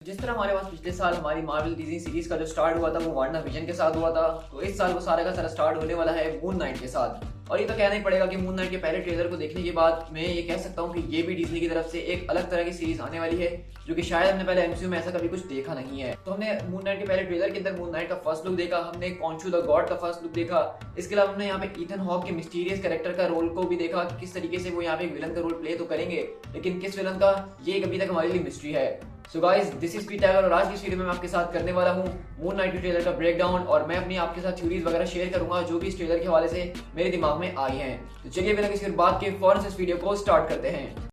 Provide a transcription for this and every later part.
जिस तरह हमारे पास पिछले साल हमारी मार्वल डिज्नी सीरीज का जो स्टार्ट हुआ था वो वांडा विजन के साथ हुआ था, तो इस साल वो सारा का सारा स्टार्ट होने वाला है मून नाइट के साथ। और ये तो कहना ही पड़ेगा कि मून नाइट के पहले ट्रेलर को देखने के बाद मैं ये कह सकता हूँ कि ये भी डिज्नी की तरफ से एक अलग तरह की सीरीज आने वाली है, जो कि शायद हमने पहले एमसीयू में ऐसा कभी कुछ देखा नहीं है। तो हमने मून नाइट के पहले ट्रेलर के अंदर मून नाइट का फर्स्ट लुक देखा, हमने कॉन्शू द गॉड का फर्स्ट लुक देखा। इसके अलावा हमने यहाँ पे ईथन हॉक के मिस्टीरियस कैरेक्टर का रोल को भी देखा कि किस तरीके से वो यहाँ पे विलन का रोल प्ले तो करेंगे, लेकिन किस विलन का ये अभी तक हमारे लिए मिस्ट्री है। सो गाइस, दिस इज पीट टाइगर और आज की इस वीडियो में मैं आपके साथ करने वाला हूँ मून नाइट के ट्रेलर का ब्रेकडाउन, और मैं अपनी आपके साथ थ्योरीज वगैरह शेयर करूंगा जो भी इस ट्रेलर के हवाले से मेरे दिमाग में आई हैं। तो चलिए बिना किसी बात के फौरन से इस वीडियो को स्टार्ट करते हैं।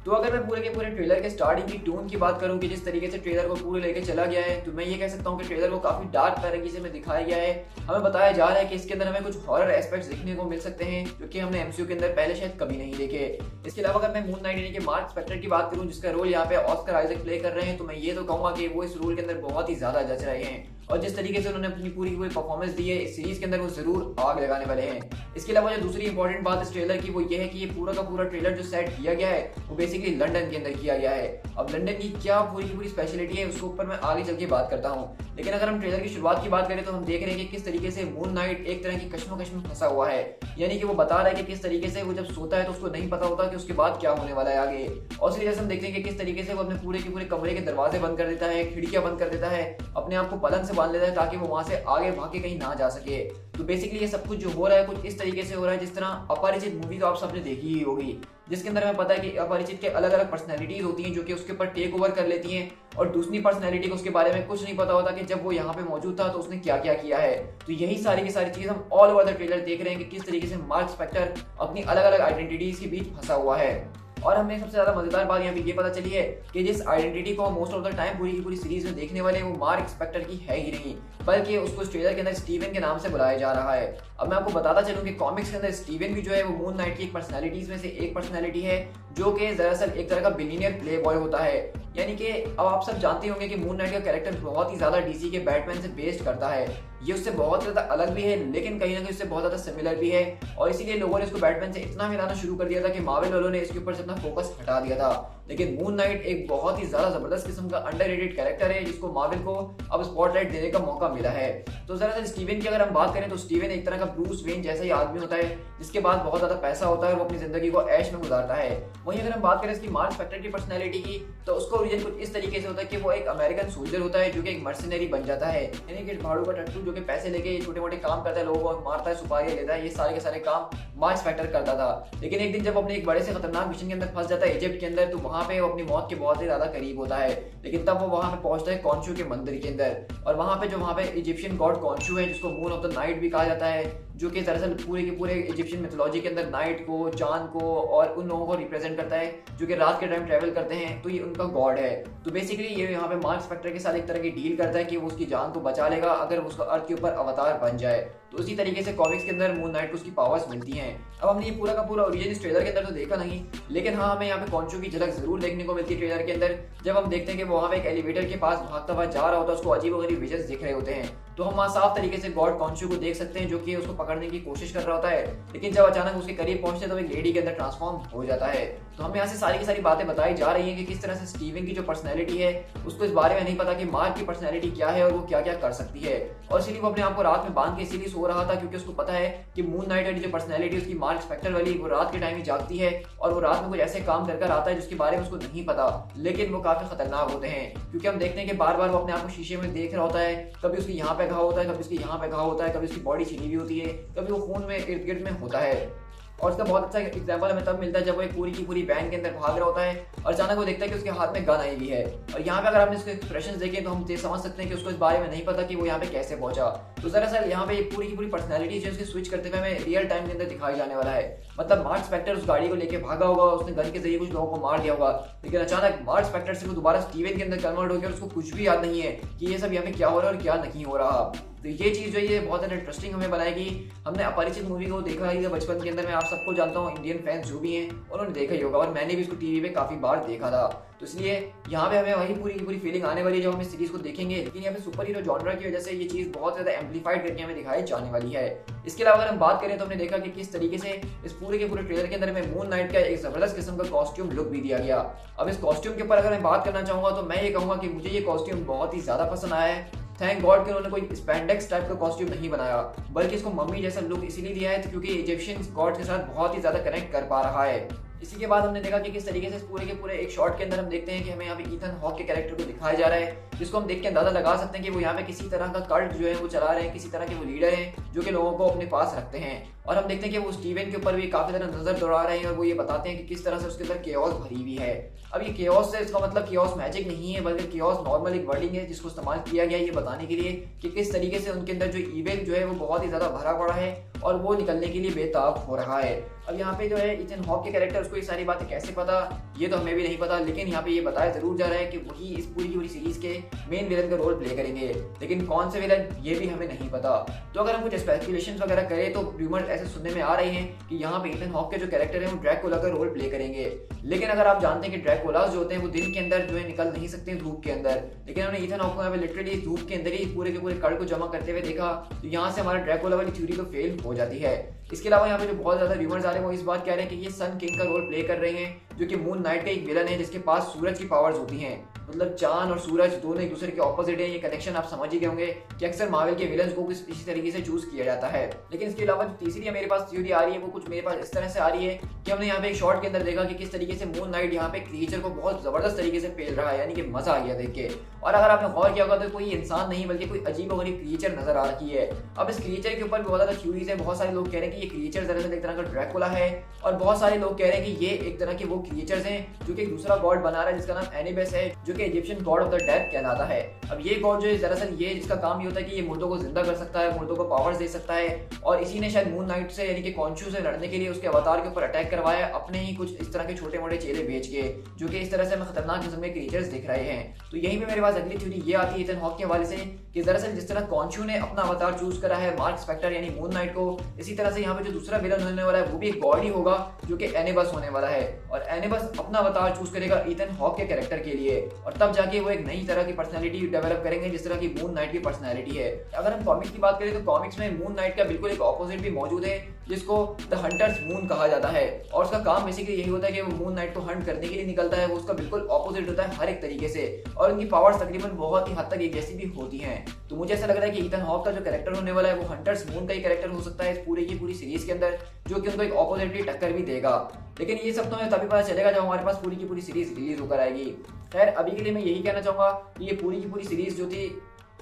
तो अगर मैं पूरे के पूरे ट्रेलर के स्टार्टिंग की टोन की बात करूं कि जिस तरीके से ट्रेलर को पूरे लेके चला गया है, तो मैं ये कह सकता हूं कि ट्रेलर को काफी डार्क तरीके से दिखाया गया है। हमें बताया जा रहा है कि इसके अंदर हमें कुछ हॉरर एस्पेक्ट्स देखने को मिल सकते हैं जो कि हमने एमसीयू के अंदर पहले शायद कभी नहीं देखे। इसके अलावा अगर मैं मून नाइट यानी कि मार्क स्पेक्टर की बात करूं जिसका रोल यहाँ पे ऑस्कर आइजक प्ले कर रहे हैं, तो मैं ये तो कहूंगा कि वो इस रोल के अंदर बहुत ही ज्यादा जच रहे हैं और जिस तरीके से उन्होंने अपनी पूरी परफॉर्मेंस दी है इस सीरीज के अंदर वो जरूर आग लगाने वाले हैं। इसके अलावा जो दूसरी इंपॉर्टेंट बात इस ट्रेलर की वो ये है कि ये पूरा का पूरा ट्रेलर जो सेट किया गया है वो बेसिकली लंदन के अंदर किया गया है। अब लंदन की क्या पूरी की पूरी स्पेशलिटी है उसके ऊपर मैं आगे चल के बात करता हूँ, लेकिन अगर हम ट्रेलर की शुरुआत की बात करें तो हम देख रहे हैं कि किस तरीके से मून नाइट एक तरह की कश्मकश में फंसा हुआ है। यानी कि वो बता रहा है कि किस तरीके से वो जब सोता है तो उसको नहीं पता होता कि उसके बाद क्या होने वाला है आगे। और इसी वजह से हम देखते हैं कि किस तरीके से वो अपने पूरे के पूरे कमरे के दरवाजे बंद कर देता है, खिड़कियां बंद कर देता है, अपने आप को पलंग से बांध लेता है ताकि वो वहां से आगे भाग के कहीं ना जा सके। तो बेसिकली ये सब कुछ जो हो रहा है कुछ इस तरीके से हो रहा है जिस तरह अपरिचित मूवी तो आप सबने देखी ही होगी, जिसके अंदर हमें पता है कि अपरिचित के अलग अलग पर्सनैलिटीज होती हैं जो कि उसके ऊपर टेक ओवर कर लेती हैं और दूसरी पर्सनैलिटी को उसके बारे में कुछ नहीं पता होता कि जब वो यहाँ पे मौजूद था तो उसने क्या क्या किया है। तो यही सारी की सारी चीज हम ऑल ओवर द ट्रेलर देख रहे हैं कि किस तरीके से मार्क स्पेक्टर अपनी अलग अलग आइडेंटिटीज के बीच फंसा हुआ है। और हमें सबसे ज्यादा मजेदार बात यहाँ पे ये पता चली है कि जिस आइडेंटिटी को हम मोस्ट ऑफ द टाइम पूरी की पूरी सीरीज में देखने वाले वो मार्क स्पेक्टर की है ही नहीं, बल्कि उसको ट्रेलर के अंदर स्टीवन के नाम से बुलाया जा रहा है। अब मैं आपको बताता चलूं कि कॉमिक्स के अंदर स्टीवन भी जो है वो मून नाइट की एक पर्सनैलिटीज में से एक पर्सनैलिटी है जो कि दरअसल एक तरह का बिलियनियर प्ले बॉय होता है। यानी कि अब आप सब जानते होंगे कि मून नाइट का कैरेक्टर बहुत ही ज्यादा डीसी के बैटमैन से बेस्ड करता है। ये उससे बहुत ज्यादा अलग भी है लेकिन कहीं ना कहीं उससे बहुत ज्यादा सिमिलर भी है, और इसीलिए लोगों ने इसको बैटमैन से इतना मिलाना शुरू कर दिया था कि मार्वल वालों ने इसके ऊपर से अपना फोकस हटा दिया था। लेकिन मून नाइट एक बहुत ही ज्यादा जबरदस्त किस्म का अंडररेटेड कैरेक्टर है जिसको मार्वल को अब स्पॉटलाइट देने का मौका मिला है। तो दरअसल स्टीवन की अगर हम बात करें तो स्टीवन एक तरह का ब्रूस वेन जैसा ही आदमी होता है जिसके पास बहुत ज्यादा पैसा होता है और वो अपनी जिंदगी को ऐश में गुजारता है। वहीं अगर हम बात करें इसकी मार्क स्पेक्टर की पर्सनैलिटी की तो उसका ओरिजिन कुछ इस तरीके से होता है कि वो एक अमेरिकन सोल्जर होता है जो कि एक मर्सिनरी बन जाता है, यानी कि भाड़ू का टट्टू जो कि पैसे लेके छोटे मोटे काम करता है, लोगों को मारता है, सुपारी लेता है, ये सारे के सारे काम मार्क स्पेक्टर करता था। लेकिन एक दिन जब अपने एक बड़े से खतरनाक मिशन के अंदर फंस जाता है इजिप्ट के अंदर, तो वहां पे वो अपनी मौत के बहुत ही ज्यादा करीब होता है। लेकिन तब वो वहां पे पहुंचता है कॉन्शू के मंदिर के अंदर, और वहां पे इजिप्शियन गॉड कॉन्शू है जिसको मून ऑफ द नाइट भी कहा जाता है, जो कि दरअसल पूरे के पूरे इजिप्शियन मिथोलॉजी के अंदर नाइट को, चांद को और उन लोगों को रिप्रेजेंट करता है जो कि रात के टाइम ट्रैवल करते हैं, तो ये उनका गॉड है। तो बेसिकली ये यहाँ पे मार्क स्पेक्टर के साथ एक तरह की डील करता है कि वो उसकी जान को बचा लेगा अगर उसका अर्थ के ऊपर अवतार बन जाए। तो उसी तरीके से कॉमिक्स के अंदर मून नाइट को उसकी पावर्स मिलती हैं। अब हमने ये पूरा का पूरा ओरिजिन इस ट्रेलर के अंदर तो देखा नहीं, लेकिन हाँ हमें यहाँ पे कॉन्शू की झलक जरूर देखने को मिलती है ट्रेलर के अंदर, जब हम देखते हैं कि वो वहाँ पे एक एलिवेटर के पास भागता हुआ जा रहा होता है, उसको अजीब-ओ-गरीब विजन्स दिख रहे होते हैं। तो हम वहाँ साफ तरीके से गॉड कॉन्शू को देख सकते हैं जो कि उसको पकड़ने की कोशिश कर रहा होता है, लेकिन जब अचानक उसके करीब पहुंचते तो एक लेडी के अंदर ट्रांसफॉर्म हो जाता है। तो हमें यहाँ से सारी की सारी बातें बताई जा रही हैं कि किस तरह से स्टीवन की जो पर्सनैलिटी है उसको इस बारे में नहीं पता कि मार्क की पर्सनैलिटी क्या है और वो क्या क्या कर सकती है, और इसीलिए वो अपने आप को रात में बांध के इसीलिए सो रहा था क्योंकि उसको पता है कि मून नाइट वाली जो पर्सनैलिटी उसकी मार्क स्पेक्टर वाली वो रात के टाइम ही जागती है और वो रात में कुछ ऐसे काम कर आता है जिसके बारे में उसको नहीं पता, लेकिन वो काफी खतरनाक होते हैं क्योंकि हम देखते हैं कि बार बार वो अपने आप को शीशे में देख रहा होता है। कभी उसके यहाँ पे घाव होता है, कभी उसके यहाँ पे घाव होता है, कभी उसकी बॉडी छिली हुई होती है, कभी वो खून में इर्द गिर्द में होता है। और इसका बहुत अच्छा एग्जांपल हमें तब मिलता है जब वो एक पूरी की पूरी वैन के अंदर भाग रहा होता है और अचानक वो देखता है कि उसके हाथ में गन आई हुई है, और यहाँ पे अगर आपने इसके एक्सप्रेशंस देखे तो हम समझ सकते हैं कि उसको इस बारे में नहीं पता कि वो यहाँ पे कैसे पहुंचा। तो दरअसल यहाँ पे पूरी की पूरी पर्सनैलिटी जो उसकी स्विच करते हुए हमें रियल टाइम के अंदर दिखाई जाने वाला है। मतलब मार्क स्पेक्टर उस गाड़ी को लेके भागा होगा, उसने गन के जरिए कुछ लोगों को मार दिया होगा, लेकिन अचानक मार्क स्पेक्टर से वो दोबारा स्टीवन के अंदर कन्वर्ट हो गया और उसको कुछ भी याद नहीं है कि ये सब यहाँ पे क्या हो रहा है और क्या नहीं हो रहा। तो ये चीज़ जो है ये बहुत ज़्यादा इंटरेस्टिंग हमें बनाएगी। हमने अपरिचित मूवी को देखा ही था बचपन के अंदर, मैं आप सबको जानता हूँ, इंडियन फैंस जो भी हैं उन्होंने देखा ही होगा और मैंने भी इसको टीवी पे काफ़ी बार देखा था। तो इसलिए यहाँ पे हमें वही पूरी की पूरी फीलिंग आने वाली है जब हम इस सीरीज को देखेंगे। लेकिन यहाँ पे सुपर हीरो जॉनरा की वजह से ये चीज़ बहुत ज़्यादा एम्पलीफाइड करके हमें दिखाई जाने वाली है। इसके अलावा अगर हम बात करें तो हमने देखा कि किस तरीके से इस पूरे के पूरे ट्रेलर के अंदर हमें मून नाइट का एक जबरदस्त किस्म का कॉस्ट्यूम लुक भी दिया गया। अब इस कॉस्ट्यूम के ऊपर अगर मैं बात करना चाहूंगा तो मैं ये कहूंगा कि मुझे ये कॉस्ट्यूम बहुत ही ज्यादा पसंद आया है। थैंक गॉड कि उन्होंने कोई स्पैंडेक्स टाइप का कॉस्ट्यूम नहीं बनाया, बल्कि इसको मम्मी जैसा लुक इसीलिए दिया है क्योंकि इजिप्शियन गॉड के साथ बहुत ही ज्यादा कनेक्ट कर पा रहा है। इसी के बाद हमने देखा कि किस तरीके से इस पूरे के पूरे एक शॉट के अंदर हम देखते हैं कि हमें यहाँ पे ईथन हॉक के कैरेक्टर को दिखाया जा रहा है, जिसको हम देख के अंदाजा लगा सकते हैं कि वो यहाँ पे किसी तरह का कल्ट जो है वो चला रहे हैं, किसी तरह के वो लीडर हैं जो कि लोगों को अपने पास रखते हैं। और हम देखते हैं कि वो स्टीवन के ऊपर भी काफी ज्यादा नजर दौड़ा रहे हैं और वो ये बताते हैं कि किस तरह से उसके अंदर केओस भरी हुई है। अब ये केओस से इसका मतलब केओस मैजिक नहीं है, बल्कि केओस नॉर्मल एक वर्डिंग है जिसको इस्तेमाल किया गया है ये बताने के लिए कि किस तरीके से उनके अंदर जो इविल जो है वो बहुत ही ज्यादा भरा पड़ा है और वो निकलने के लिए बेताब हो रहा है। अब यहाँ पे जो है इथन हॉक के कैरेक्टर उसको ये सारी बातें कैसे पता, ये तो हमें भी नहीं पता, लेकिन यहाँ पे ये बताया जरूर जा रहा है कि वही इस पूरी की पूरी सीरीज के मेन विलन का रोल प्ले करेंगे, लेकिन कौन से विलन ये भी हमें नहीं पता। तो अगर हम कुछ स्पेकुलेशंस वगैरह करें तो रूमर्स ऐसे सुनने में आ रहे हैं कि यहाँ पे इथन हॉक के जो कैरेक्टर है वो ड्रैकुला का रोल प्ले करेंगे। लेकिन अगर आप जानते हैं कि ड्रैकुलास जो होते हैं वो दिन के अंदर जो है निकल नहीं सकते धूप के अंदर, लेकिन हमने इथन हॉक को यहाँ पे लिटरली धूप के अंदर ही पूरे के पूरे कड़ को जमा करते हुए देखा, तो यहाँ से हमारा ड्रैकुला वाली थ्योरी तो फेल हो जाती है। इसके अलावा यहाँ पे जो बहुत ज्यादा रूमर्स आ रहे हैं वो इस बात कह रहे हैं कि ये सन किंग का रोल प्ले कर रहे हैं, जो कि मून नाइट का एक विलन है जिसके पास सूरज की पावर्स होती हैं। मतलब चांद और सूरज दोनों एक दूसरे के ऑपोजिट है। ये कनेक्शन आप समझ ही गए होंगे कि अक्सर मार्वल के विलन्स को इसी तरीके से चूज किया जाता है। लेकिन इसके अलावा जो तीसरी मेरे पास थ्योरी आ रही है वो कुछ मेरे पास इस तरह से आ रही है कि हमने यहाँ पे एक शॉट के अंदर देखा कि किस तरीके से मून नाइट यहाँ पे क्रिएचर को बहुत जबरदस्त तरीके से पेल रहा है, यानी कि मजा आ गया देख के। और अगर आपने गौर किया होगा तो कोई इंसान नहीं बल्कि कोई अजीब गरीब क्रिएचर नजर आ रही है। अब इस क्रिएचर के ऊपर बहुत ज्यादा थ्योरीज है। बहुत सारे लोग कह रहे हैं कि ये क्रिएचर दरअसल एक तरह का ड्रैकुला है, और बहुत सारे लोग कह रहे हैं कि ये एक तरह के वो क्रिएचर्स हैं जो कि एक दूसरा गॉड बना रहा है जिसका नाम एनिबस है, जो कि Egyptian God of the death कहलाता है। अब ये गॉड जो है दरअसल ये जिसका काम ये होता है कि ये मुर्दों को जिंदा कर सकता है, मुर्दों को पावर्स दे सकता है, और इसी ने शायद मून नाइट से यानी कि कॉन्शू से लड़ने के लिए उसके अवतार के ऊपर अटैक करवाया अपने ही कुछ इस तरह के छोटे मोटे चेले बेच के, जो कि इस तरह से हमें खतरनाक किस्म के क्रिएचर्स दिख रहे हैं। तो यहीं पे मेरे पास अगली थ्योरी ये आती है इथन हॉक के हवाले से कि दरअसल जिस तरह कॉन्शू ने अपना अवतार चूज करा है मार्क स्पेक्टर यानी मून नाइट को, इसी तरह से यहाँ पे जो दूसरा विलन होने वाला है वो भी एक गॉड ही होगा जो कि एनिबस होने वाला है, और एनिबस अपना अवतार चूज करेगा इथन हॉक के कैरेक्टर के लिए, और तब जाके वो एक नई तरह की पर्सनालिटी डेवलप करेंगे जिस तरह की मून नाइट की पर्सनालिटी है। अगर हम कॉमिक्स की बात करें तो कॉमिक्स में मून नाइट का बिल्कुल एक ऑपोजिट भी मौजूद है जिसको द हंटर्स मून कहा जाता है, और उसका काम बेसिकली यही होता है कि वो मून नाइट को हंट करने के लिए निकलता है। वो उसका बिल्कुल ऑपोजिट होता है हर एक तरीके से, और उनकी पावर्स तकरीबन बहुत ही हद तक एक जैसी भी होती हैं। तो मुझे ऐसा लग रहा है कि इथन हॉक का जो कैरेक्टर होने वाला है वो हंटर्स मून का ही कैरेक्टर हो सकता है इस पूरी की पूरी सीरीज के अंदर, जो कि उनको एक ऑपोजिटली टक्कर भी देगा। लेकिन ये सब तो हमें तभी पता चलेगा जब हमारे पास पूरी की पूरी सीरीज रिलीज होकर आएगी। खैर अभी के लिए मैं यही कहना चाहूंगा कि ये पूरी की पूरी सीरीज जो थी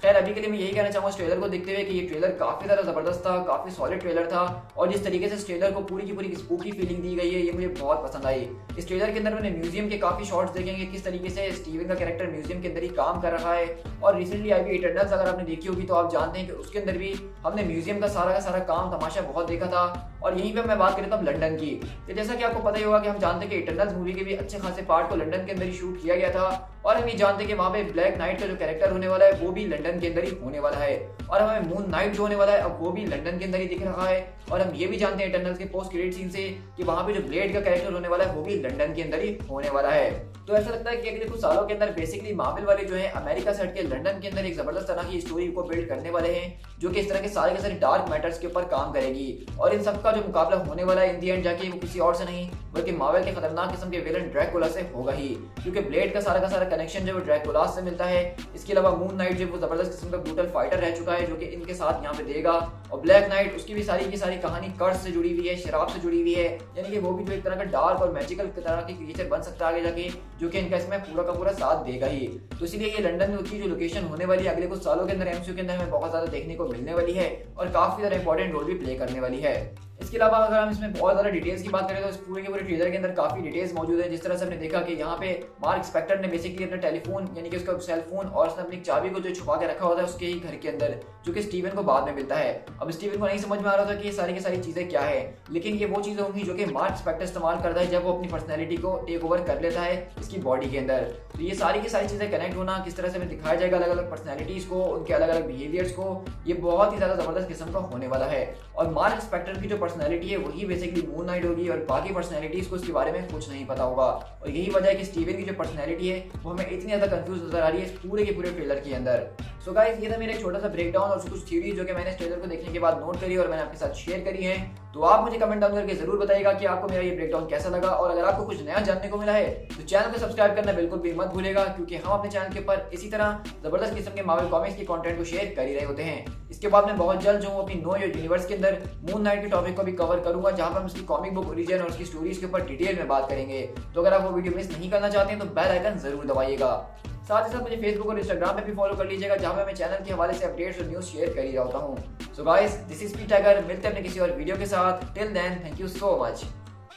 इस ट्रेलर को देखते हुए कि ये ट्रेलर काफी ज्यादा जबरदस्त था, काफी सॉलिड ट्रेलर था, और जिस तरीके से इस ट्रेलर को पूरी की पूरी स्पूकी फीलिंग दी गई है ये मुझे बहुत पसंद आई। इस ट्रेलर के अंदर मैंने म्यूजियम के काफी शॉट्स देखेंगे किस तरीके से स्टीवन का कैरेक्टर म्यूजियम के अंदर ही काम कर रहा है, और रिसेंटली आई हुई इटर्नल्स अगर आपने देखी होगी तो आप जानते हैं कि उसके अंदर भी हमने म्यूजियम का सारा काम तमाशा बहुत देखा था। और यहीं पे मैं बात करता हूँ लंदन की, तो जैसा कि आपको पता ही होगा कि हम जानते हैं कि इटर्नल्स मूवी के भी अच्छे खासे पार्ट को लंदन के अंदर ही शूट किया गया था, और हम ये जानते हैं कि वहाँ पे ब्लैक नाइट का जो कैरेक्टर होने वाला है वो भी लंदन के अंदर ही होने वाला है, और हमें मून नाइट जो होने वाला है अब वो भी लंदन के अंदर ही दिख रहा है। और हम ये भी जानते हैं इटर्नल्स के पोस्ट क्रेडिट सीन से कि वहाँ पे जो ब्लेड का कैरेक्टर होने वाला है वो भी लंदन के अंदर ही होने वाला है। तो ऐसा लगता है कि अगले कुछ सालों के अंदर बेसिकली मार्वल वाले जो है अमेरिका से हटके लंदन के अंदर एक जबरदस्त तरह की स्टोरी को बिल्ड करने वाले हैं, जो कि इस तरह के सारे डार्क मैटर्स के ऊपर काम करेगी, और इन सबका जो मुकाबला होने वाला है इन दी एंड जाके वो किसी और से नहीं बल्कि मार्वल के खतरनाक किस्म के विलन ड्रैकुला से होगा ही, क्योंकि ब्लेड का सारा कनेक्शन जो ड्रैकुला से मिलता है। इसके अलावा मून नाइट जो वो जबरदस्त किस्म का ब्रूटल फाइटर रह चुका है जो कि इनके साथ यहाँ पे देगा, और ब्लैक नाइट उसकी भी सारी की सारी कहानी कर्स से जुड़ी हुई है, शराब से जुड़ी हुई है, यानी कि वो भी जो एक तरह का डार्क और मैजिकल तरह की क्रिएचर बन सकता है आगे जाके, जो कि इनका इसमें पूरा का पूरा साथ देगा ही। तो इसलिए ये लंदन की जो लोकेशन होने वाली है अगले कुछ सालों के अंदर एमसीयू के अंदर हमें बहुत ज्यादा देखने को मिलने वाली है, और काफी ज्यादा इंपॉर्टेंट रोल भी प्ले करने वाली है। इसके अलावा अगर हम इसमें बहुत ज़्यादा डिटेल्स की बात करें तो इस पूरे के पूरे ट्रेलर के अंदर काफ़ी डिटेल्स मौजूद है। जिस तरह से हमने देखा कि यहाँ पे मार्क स्पेक्टर ने बेसिकली अपना टेलीफोन यानी कि उसका सेल फोन और उसने अपनी चाबी को जो छुपा के रखा होता है उसके ही घर के अंदर, जो कि स्टीवन को बाद में मिलता है। अब स्टीवन को नहीं समझ में आ रहा था कि ये सारी की सारी चीज़ें क्या है, लेकिन ये वो चीज़ें होंगी जो कि मार्क स्पेक्टर इस्तेमाल करता है जब वो अपनी पर्सनैलिटी को टेक ओवर कर लेता है इसकी बॉडी के अंदर। तो ये सारी की सारी चीज़ें कनेक्ट होना, किस तरह से हमें दिखाया जाएगा अलग अलग पर्सनैलिटीज़ को, उनके अलग अलग बिहेवियर्स को, ये बहुत ही ज़्यादा ज़बरदस्त किस्म का होने वाला है। और मार्क स्पेक्टर की जो पर्सनैलिटी है वही बेसिकली मून नाइट होगी और बाकी पर्सनैलिटीज़ को इसके बारे में कुछ नहीं पता होगा। और यही वजह है कि स्टीवन की जो पर्सनैलिटी है वो हमें इतनी ज़्यादा कंफ्यूज नजर आ रही है इस पूरे के पूरे ट्रेलर के अंदर। सो गाइस, ये था मेरा एक छोटा सा ब्रेकडाउन और कुछ थ्योरी जो कि मैंने इस ट्रेलर को देखने के बाद नोट करी और मैंने आपके साथ शेयर करी है। तो आप मुझे कमेंट डाउन करके जरूर बताइएगा कि आपको मेरा ये ब्रेकडाउन कैसा लगा, और अगर आपको कुछ नया जानने को मिला है तो चैनल को सब्सक्राइब करना बिल्कुल भी मत भूलेगा, क्योंकि हम अपने चैनल के ऊपर इसी तरह जबरदस्त किस्म के मार्वल कॉमिक्स के कंटेंट को शेयर कर ही रहे होते हैं। इसके बाद मैं बहुत जल्द जो हूँ अपनी नो यूनिवर्स के अंदर मून नाइट के टॉपिक को भी कवर करूंगा, जहां पर हम उसकी कॉमिक बुक ओरिजिन और उसकी स्टोरीज के ऊपर डिटेल में बात करेंगे। तो अगर आप वो वीडियो मिस नहीं करना चाहते हैं तो बेल आइकन जरूर दबाइएगा। साथ ही साथ मुझे फेसबुक और इंस्टाग्राम पे भी फॉलो कर लीजिएगा, जहां पे मैं चैनल के हवाले से अपडेट्स और न्यूज़ शेयर कर ही रहता हूँ। So guys, this is P Tiger. मिलते हैं अपने किसी और वीडियो के साथ। Till then, thank you so much.